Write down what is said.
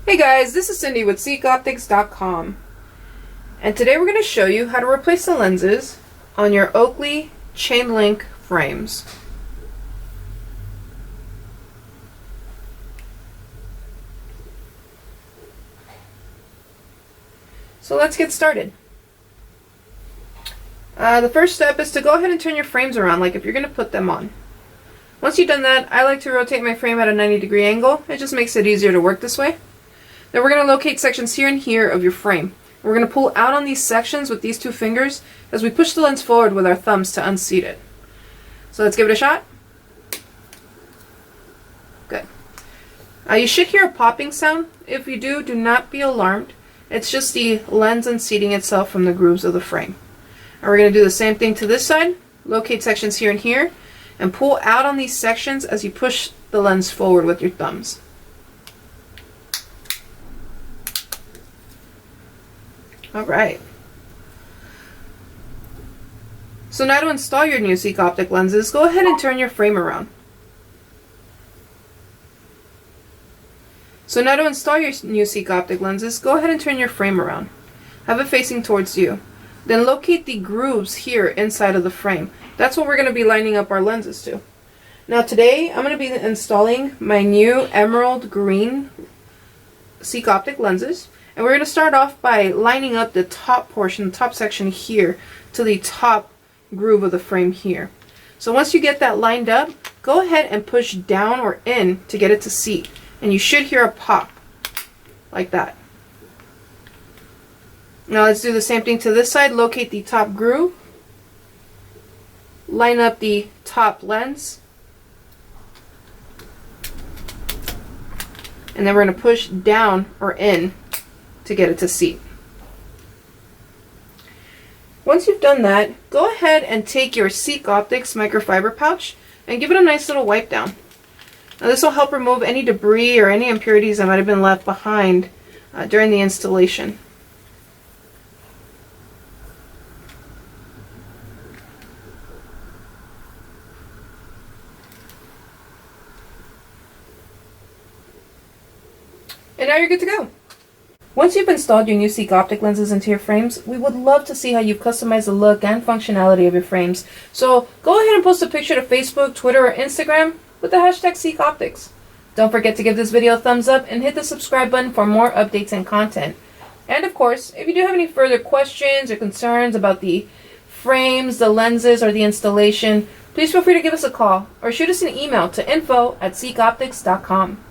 Hey guys, this is Cindy with SeekOptics.com, and today we're going to show you how to replace the lenses on your Oakley Chainlink frames. So let's get started. The first step is to go ahead and turn your frames around like if you're going to put them on. Once you've done that, I like to rotate my frame at a 90-degree angle. It just makes it easier to work this way. Then we're going to locate sections here and here of your frame. We're going to pull out on these sections with these two fingers as we push the lens forward with our thumbs to unseat it. So let's give it a shot. Good. You should hear a popping sound. If you do, do not be alarmed. It's just the lens unseating itself from the grooves of the frame. And we're going to do the same thing to this side. Locate sections here and here and pull out on these sections as you push the lens forward with your thumbs. Alright. So now to install your new Seek Optic lenses, go ahead and turn your frame around. Have it facing towards you. Then locate the grooves here inside of the frame. That's what we're going to be lining up our lenses to. Now today I'm going to be installing my new emerald green Seek Optic lenses. And we're going to start off by lining up the top portion, the top section here, to the top groove of the frame here. So once you get that lined up, go ahead and push down or in to get it to seat. And you should hear a pop, like that. Now let's do the same thing to this side. Locate the top groove. Line up the top lens. And then we're going to push down or in to get it to seat. Once you've done that, go ahead and take your Seek Optics microfiber pouch and give it a nice little wipe down. Now this will help remove any debris or any impurities that might have been left behind during the installation. And now you're good to go. Once you've installed your new Seek Optic lenses into your frames, we would love to see how you've customized the look and functionality of your frames. So go ahead and post a picture to Facebook, Twitter, or Instagram with the hashtag Seek Optics. Don't forget to give this video a thumbs up and hit the subscribe button for more updates and content. And of course, if you do have any further questions or concerns about the frames, the lenses, or the installation, please feel free to give us a call or shoot us an email to info@seekoptics.com.